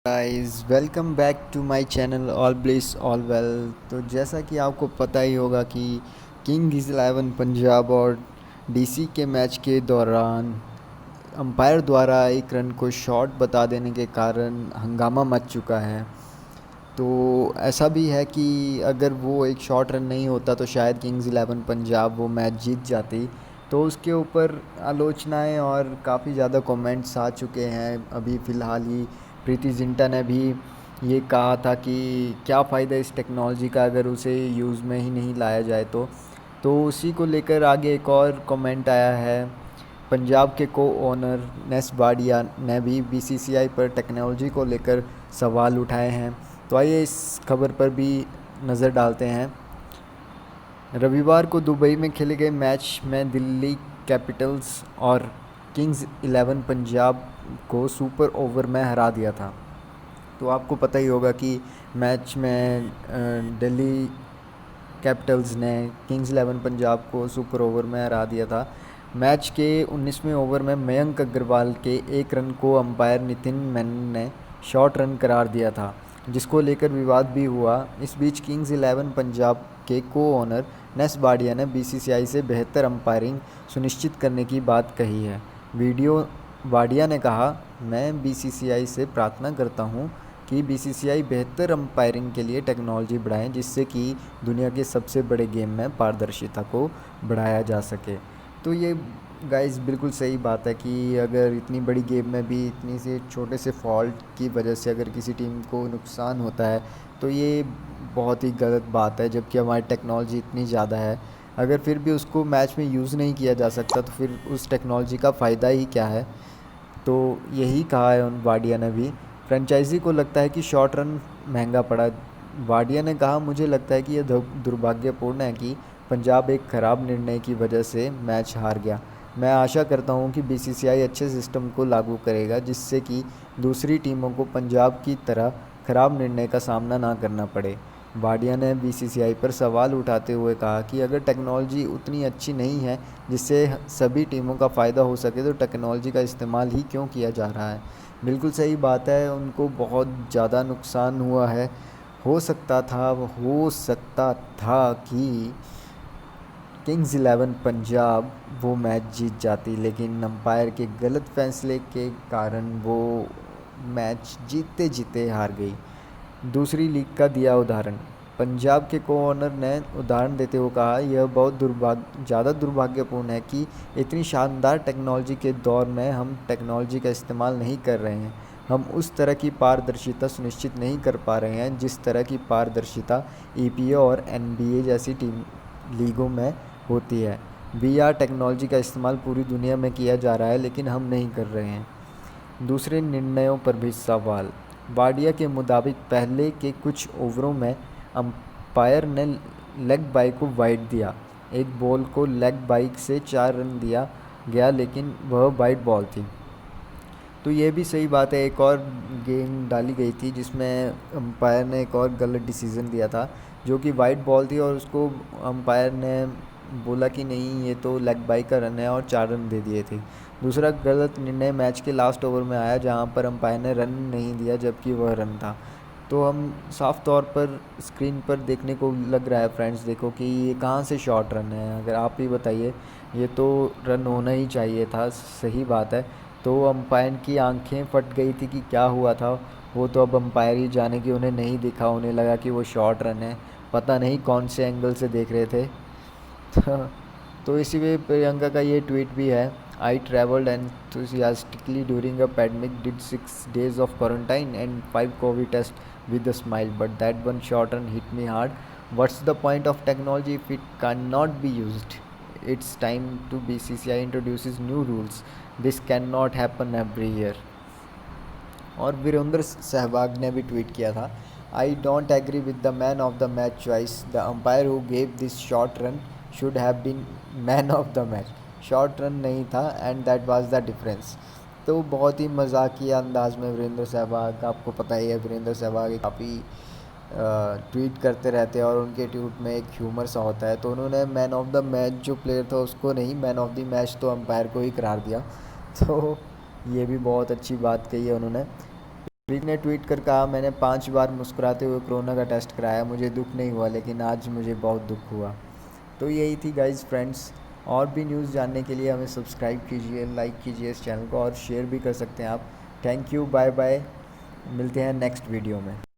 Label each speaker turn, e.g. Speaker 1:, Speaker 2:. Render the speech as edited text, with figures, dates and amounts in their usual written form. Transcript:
Speaker 1: Guys welcome back to my channel all bliss all well. तो जैसा कि आपको पता ही होगा कि किंग्स 11 पंजाब और डीसी के मैच के दौरान अंपायर द्वारा एक रन को शॉर्ट बता देने के कारण हंगामा मच चुका है। तो ऐसा भी है कि अगर वो एक शॉर्ट रन नहीं होता तो शायद किंग्स 11 पंजाब वो मैच जीत जाती। तो उसके ऊपर आलोचनाएं और काफ़ी ज़्यादा कमेंट्स आ चुके हैं। अभी फ़िलहाल ही प्रीति जिंटा ने भी ये कहा था कि क्या फ़ायदा इस टेक्नोलॉजी का अगर उसे यूज़ में ही नहीं लाया जाए तो उसी को लेकर आगे एक और कमेंट आया है। पंजाब के को ओनर नेस बाडिया ने भी बीसीसीआई पर टेक्नोलॉजी को लेकर सवाल उठाए हैं। तो आइए इस खबर पर भी नज़र डालते हैं। रविवार को दुबई में खेले गए मैच में दिल्ली कैपिटल्स और किंग्स 11 पंजाब को सुपर ओवर में हरा दिया था। तो आपको पता ही होगा कि मैच में दिल्ली कैपिटल्स ने किंग्स 11 पंजाब को सुपर ओवर में हरा दिया था। मैच के 19वें ओवर में मयंक अग्रवाल के एक रन को अंपायर नितिन मेनन ने शॉर्ट रन करार दिया था, जिसको लेकर विवाद भी हुआ। इस बीच किंग्स 11 पंजाब के को ओनर नेस बाडिया ने बीसीसीआई से बेहतर अंपायरिंग सुनिश्चित करने की बात कही है। वीडियो बाडिया ने कहा, मैं बीसीसीआई से प्रार्थना करता हूँ कि बीसीसीआई बेहतर अंपायरिंग के लिए टेक्नोलॉजी बढ़ाएं, जिससे कि दुनिया के सबसे बड़े गेम में पारदर्शिता को बढ़ाया जा सके। तो ये गाइस बिल्कुल सही बात है कि अगर इतनी बड़ी गेम में भी इतनी से छोटे से फॉल्ट की वजह से अगर किसी टीम को नुकसान होता है तो ये बहुत ही गलत बात है। जबकि हमारी टेक्नोलॉजी इतनी ज़्यादा है, अगर फिर भी उसको मैच में यूज़ नहीं किया जा सकता तो फिर उस टेक्नोलॉजी का फ़ायदा ही क्या है। तो यही कहा है उन वाडिया ने भी। फ्रेंचाइजी को लगता है कि शॉर्ट रन महंगा पड़ा। वाडिया ने कहा, मुझे लगता है कि यह दुर्भाग्यपूर्ण है कि पंजाब एक ख़राब निर्णय की वजह से मैच हार गया। मैं आशा करता हूं कि बीसीसीआई अच्छे सिस्टम को लागू करेगा, जिससे कि दूसरी टीमों को पंजाब की तरह ख़राब निर्णय का सामना ना करना पड़े। वाडिया ने बीसीसीआई पर सवाल उठाते हुए कहा कि अगर टेक्नोलॉजी उतनी अच्छी नहीं है जिससे सभी टीमों का फ़ायदा हो सके तो टेक्नोलॉजी का इस्तेमाल ही क्यों किया जा रहा है। बिल्कुल सही बात है, उनको बहुत ज़्यादा नुकसान हुआ है। हो सकता था कि किंग्स 11 पंजाब वो मैच जीत जाती, लेकिन अंपायर के गलत फैसले के कारण वो मैच जीते जीते हार गई। दूसरी लीग का दिया उदाहरण। पंजाब के को ओनर ने उदाहरण देते हुए कहा, यह बहुत ज़्यादा दुर्भाग्यपूर्ण है कि इतनी शानदार टेक्नोलॉजी के दौर में हम टेक्नोलॉजी का इस्तेमाल नहीं कर रहे हैं। हम उस तरह की पारदर्शिता सुनिश्चित नहीं कर पा रहे हैं जिस तरह की पारदर्शिता ईपीओ और एनबीए जैसी टीम लीगों में होती है। वीआर टेक्नोलॉजी का इस्तेमाल पूरी दुनिया में किया जा रहा है, लेकिन हम नहीं कर रहे हैं। दूसरे निर्णयों पर भी सवाल। वाडिया के मुताबिक पहले के कुछ ओवरों में अंपायर ने लेग बाई को वाइड दिया। एक बॉल को लेग बाई से 4 रन दिया गया, लेकिन वह वाइड बॉल थी। तो ये भी सही बात है। एक और गेम डाली गई थी जिसमें अंपायर ने एक और गलत डिसीज़न दिया था, जो कि वाइड बॉल थी, और उसको अंपायर ने बोला कि नहीं ये तो लेग बाई का रन है, और 4 रन दे दिए थे। दूसरा गलत निर्णय मैच के लास्ट ओवर में आया, जहां पर अंपायर ने रन नहीं दिया जबकि वह रन था। तो हम साफ तौर पर स्क्रीन पर देखने को लग रहा है फ्रेंड्स, देखो कि ये कहाँ से शॉर्ट रन है। अगर आप ही बताइए, ये तो रन होना ही चाहिए था, सही बात है। तो अंपायर की आंखें फट गई थी कि क्या हुआ था, वो तो अब अंपायर ही जाने कि उन्हें नहीं दिखा, उन्हें लगा कि वो शॉर्ट रन है। पता नहीं कौन से एंगल से देख रहे थे। तो इसी में प्रियंका का ये ट्वीट भी है। I travelled enthusiastically during a pandemic, did 6 days of quarantine and 5 COVID tests with a smile, but that one short run hit me hard. What's the point of technology if it cannot be used? It's time to BCCI introduces new rules. This cannot happen every year. और वीरेंद्र सहवाग ने भी tweet किया था, I don't agree with the man of the match choice, the umpire who gave this short run should have been man of the match. Short run नहीं था and that was the difference. तो बहुत ही मजाकिया अंदाज में वीरेंद्र सहवाग, आपको पता ही है वीरेंद्र सहवाग काफ़ी ट्वीट करते रहते हैं और उनके ट्वीट में एक ह्यूमर सा होता है। तो उन्होंने मैन ऑफ द मैच जो प्लेयर था उसको नहीं, मैन ऑफ द मैच तो अंपायर को ही करार दिया। तो ये भी बहुत अच्छी बात कही है उन्होंने। रिक ने ट्वीट कर कहा, मैंने 5 बार मुस्कुराते हुए कोरोना का टेस्ट कराया, मुझे दुख नहीं हुआ, लेकिन आज मुझे बहुत दुख हुआ। तो यही थी गाइज़ फ्रेंड्स। और भी न्यूज़ जानने के लिए हमें सब्सक्राइब कीजिए, लाइक कीजिए इस चैनल को, और शेयर भी कर सकते हैं आप। थैंक यू, बाय बाय, मिलते हैं नेक्स्ट वीडियो में।